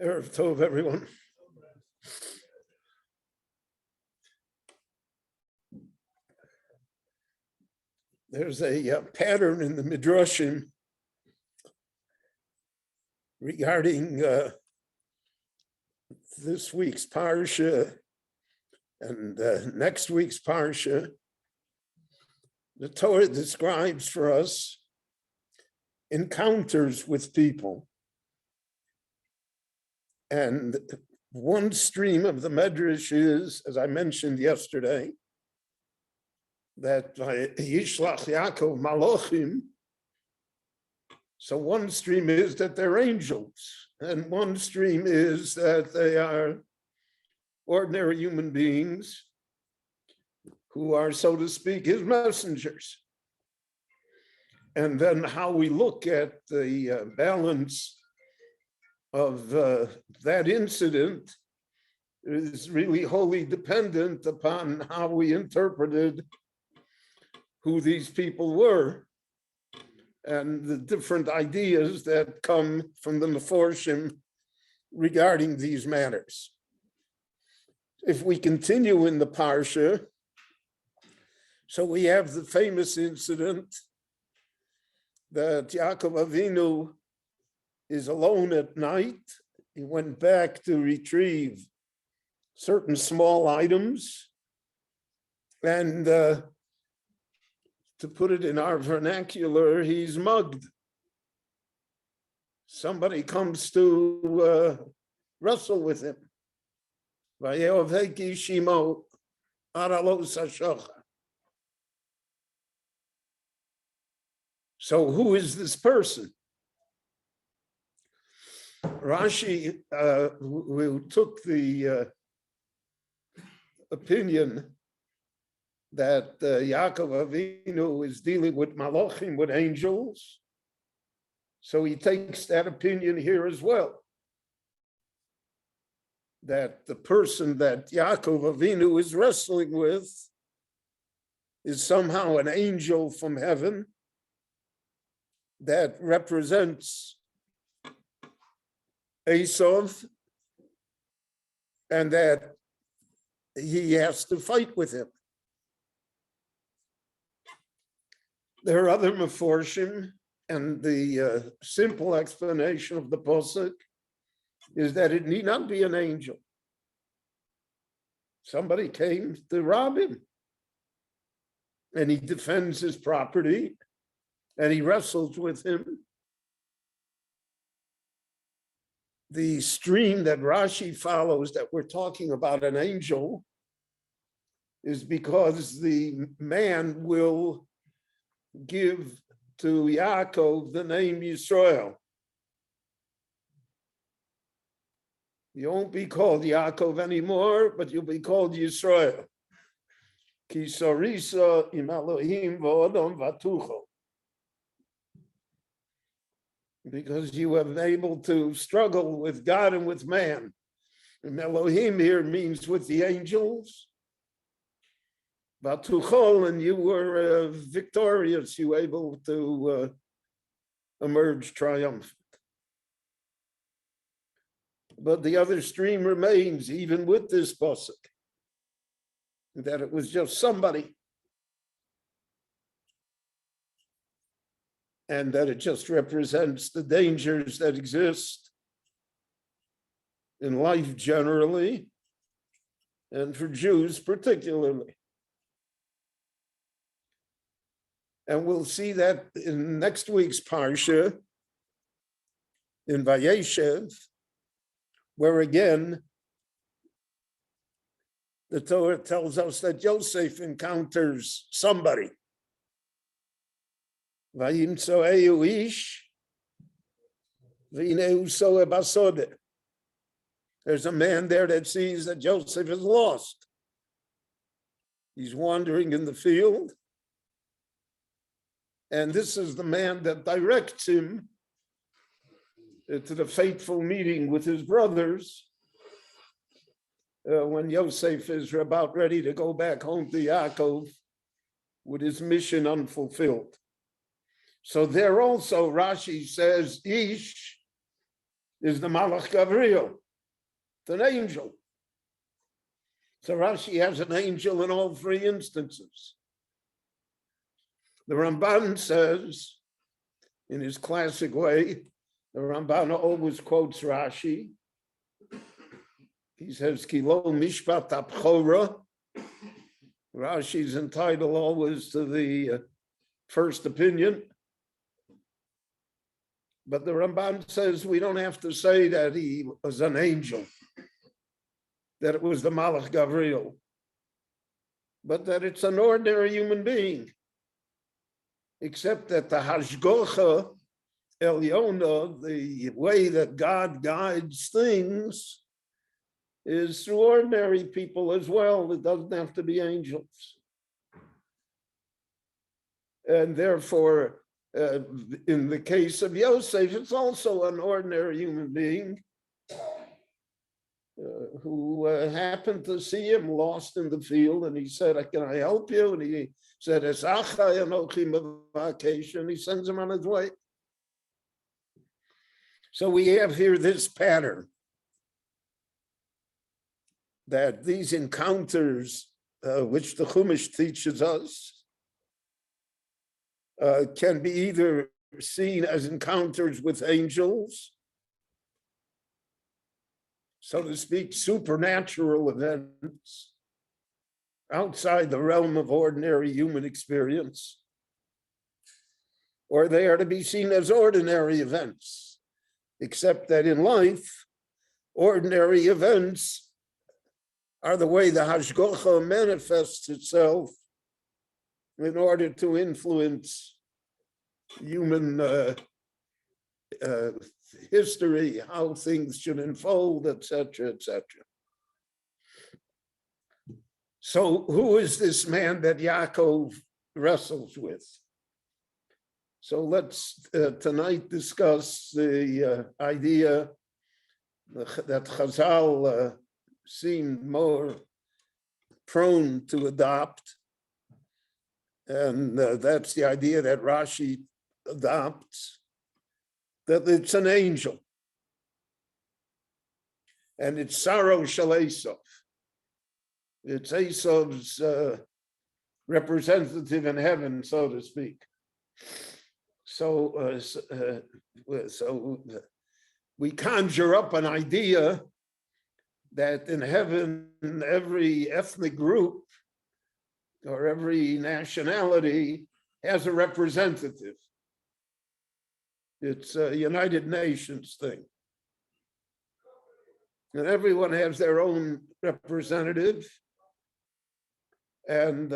Erev Tov, everyone. There's a pattern in the Midrashim regarding this week's Parsha and next week's Parsha. The Torah describes for us encounters with people. And one stream of the Medrash is, as I mentioned yesterday, that Yishlach Yaakov Malachim. So one stream is that they're angels, and one stream is that they are ordinary human beings who are, so to speak, his messengers. And then how we look at the balance of that incident is really wholly dependent upon how we interpreted who these people were and the different ideas that come from the Meforshim regarding these matters. If we continue in the Parsha, so we have the famous incident that Yaakov Avinu is alone at night. He went back to retrieve certain small items, and to put it in our vernacular, he's mugged. Somebody comes to wrestle with him. So who is this person? Rashi, who took the opinion that Yaakov Avinu is dealing with malachim, with angels, so he takes that opinion here as well, that the person that Yaakov Avinu is wrestling with is somehow an angel from heaven that represents Esav, and that he has to fight with him. There are other Meforshim, and the simple explanation of the Pasuk is that it need not be an angel. Somebody came to rob him, and he defends his property, and he wrestles with him. The stream that Rashi follows, that we're talking about an angel, is because the man will give to Yaakov the name Yisrael. You won't be called Yaakov anymore, but you'll be called Yisrael. Ki sorisa im Elohim v'odom v'tucho. Because you have been able to struggle with God and with man. And Elohim here means with the angels. Vatuchol, and you were victorious, you were able to emerge triumphant. But the other stream remains, even with this pasuk, that it was just somebody, and that it just represents the dangers that exist in life generally, and for Jews particularly. And we'll see that in next week's Parsha, in Vayeshev, where again, the Torah tells us that Yosef encounters somebody. Vayimtzoeu ish, v'hineu soeh basodeh. There's a man there that sees that Joseph is lost. He's wandering in the field. And this is the man that directs him to the fateful meeting with his brothers when Yosef is about ready to go back home to Yaakov with his mission unfulfilled. So there also Rashi says, Ish is the Malach Gabriel. It's an angel. So Rashi has an angel in all three instances. The Ramban says, in his classic way, the Ramban always quotes Rashi. He says, Kilo Mishpat Abchora. Rashi's entitled always to the first opinion. But the Ramban says we don't have to say that he was an angel, that it was the Malach Gabriel, but that it's an ordinary human being, except that the Hashgocha Elyona, the way that God guides things, is through ordinary people as well. It doesn't have to be angels. And therefore, in the case of Yosef, it's also an ordinary human being who happened to see him lost in the field, and he said, "Can I help you?" And he said, "Esachai anochi mevakeish," and he sends him on his way. So we have here this pattern that these encounters, which the Chumash teaches us, can be either seen as encounters with angels, so to speak, supernatural events outside the realm of ordinary human experience, or they are to be seen as ordinary events, except that in life, ordinary events are the way the Hashgocha manifests itself in order to influence human history, how things should unfold, etc., etc. So who is this man that Yaakov wrestles with? So let's tonight discuss the idea that Chazal seemed more prone to adopt, and that's the idea that Rashi adopts, that it's an angel, and it's Saro Shel Esav. It's Esav's representative in heaven, so to speak. So we conjure up an idea that in heaven, every ethnic group or every nationality has a representative. It's a United Nations thing. And everyone has their own representative, and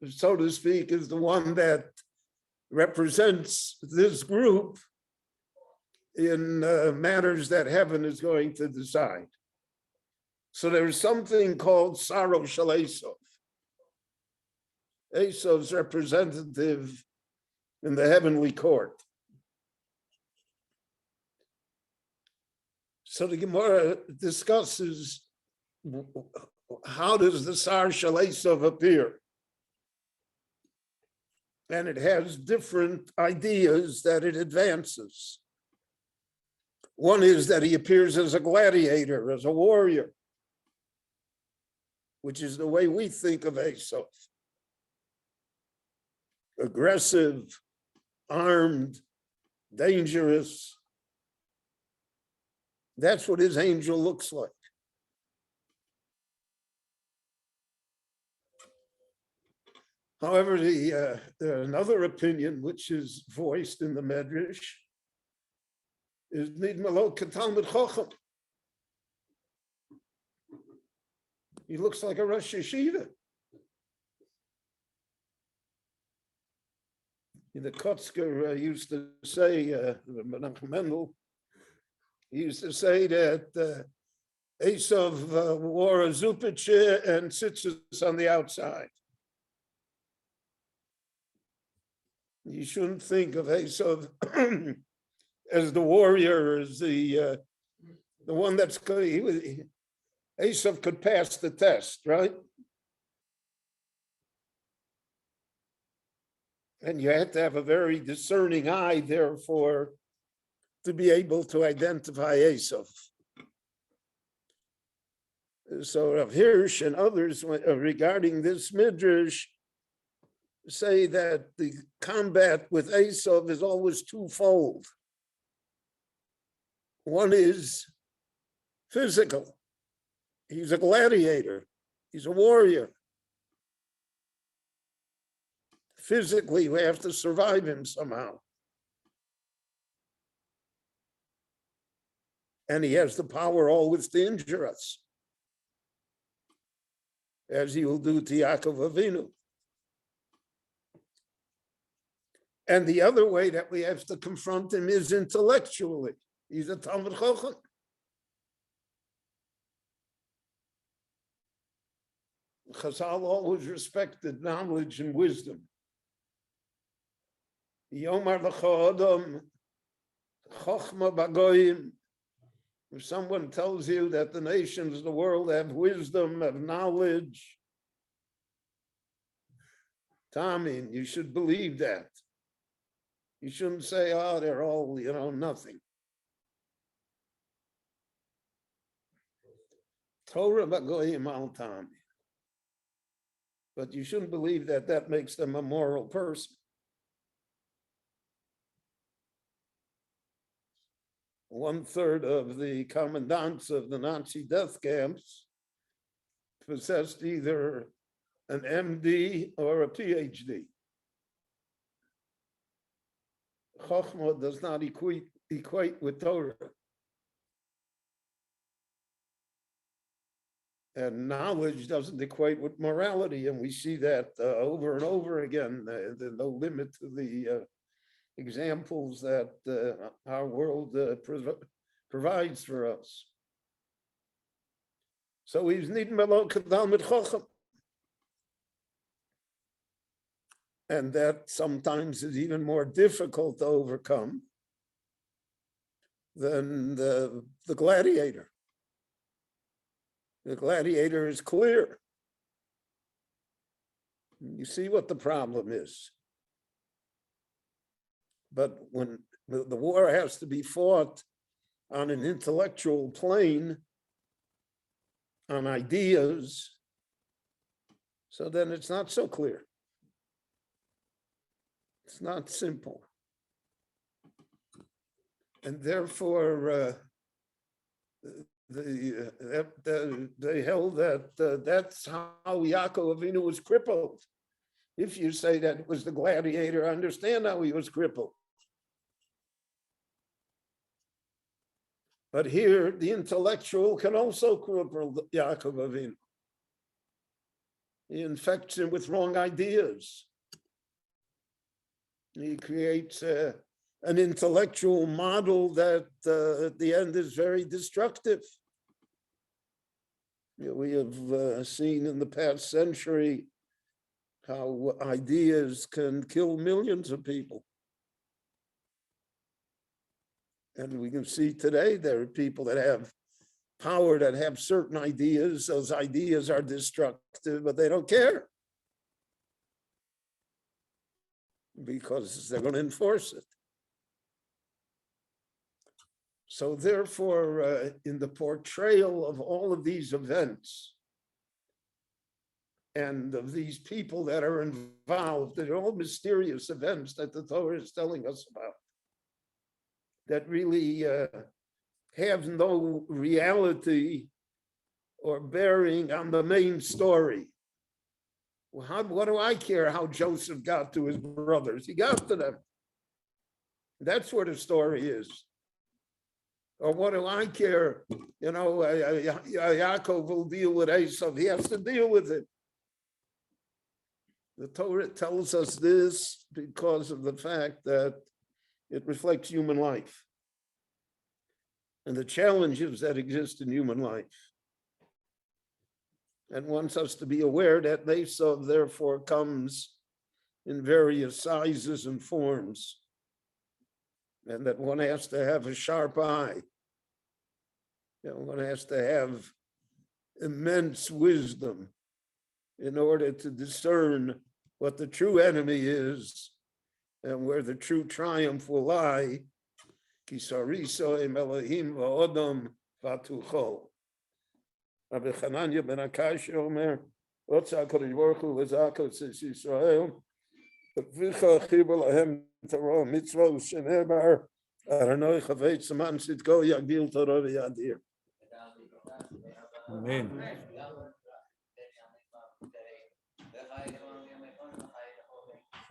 so to speak, is the one that represents this group in matters that heaven is going to decide. So there's something called Saro Shel Esav, Esav's representative in the heavenly court. So the Gemara discusses how does the Sar Shel Esav appear? And it has different ideas that it advances. One is that he appears as a gladiator, as a warrior, which is the way we think of Esav. Aggressive, armed, dangerous. That's what his angel looks like. However, another opinion which is voiced in the Medrash is Nidmalo Katalmid Chacham. He looks like a Rosh Yeshiva. The Kotzker used to say, Menachem Mendel, he used to say that Esav wore a zupich and tzitzis on the outside. You shouldn't think of Esav as the warrior, as the one that's good. Esav could pass the test, right? And you had to have a very discerning eye, therefore, to be able to identify Esav. So Rav Hirsch and others regarding this midrash say that the combat with Esav is always twofold. One is physical. He's a gladiator. He's a warrior. Physically, we have to survive him somehow. And he has the power always to injure us, as he will do to Yaakov Avinu. And the other way that we have to confront him is intellectually. He's a Talmid Chacham. Chazal always respected knowledge and wisdom. Yomar l'cha adam chochma bagoyim. If someone tells you that the nations of the world have wisdom, have knowledge, Tommy, you should believe that. You shouldn't say, oh, they're all, nothing. Torah bagoyim al Tommy. But you shouldn't believe that that makes them a moral person. 1/3 of the commandants of the Nazi death camps possessed either an MD or a PhD. Chochmah does not equate with Torah. And knowledge doesn't equate with morality. And we see that over and over again. There's no limit to the examples that our world provides for us. So he's needing below Talmid Chacham. And that sometimes is even more difficult to overcome than the gladiator. The gladiator is clear. You see what the problem is. But when the war has to be fought on an intellectual plane, on ideas, so then it's not so clear. It's not simple. And therefore, they held that that's how Yaakov Avinu was crippled. If you say that it was the gladiator, I understand how he was crippled. But here, the intellectual can also cripple Yaakov Avinu. He infects him with wrong ideas. He creates an intellectual model that at the end is very destructive. We have seen in the past century how ideas can kill millions of people. And we can see today there are people that have power, that have certain ideas. Those ideas are destructive, but they don't care because they're going to enforce it. So therefore, in the portrayal of all of these events and of these people that are involved, they're all mysterious events that the Torah is telling us about, that really have no reality or bearing on the main story. Well, what do I care how Joseph got to his brothers? He got to them. That's where the story is. Or what do I care? Yaakov will deal with Esav. He has to deal with it. The Torah tells us this because of the fact that it reflects human life and the challenges that exist in human life, and wants us to be aware that Esav therefore comes in various sizes and forms, and that one has to have a sharp eye. One has to have immense wisdom in order to discern what the true enemy is and where the true triumph will lie. Kisariso im Elohim va'odom v'atuchol. Rabbi Chananya ben Akash Omer, Otza HaKadosh Baruch Hu v'zakos es Yisrael, v'vicha chibur lahem Torah mitzvah shenebar, Aranoi chavetz man sitko yagdil Torah v'yadir. Amen.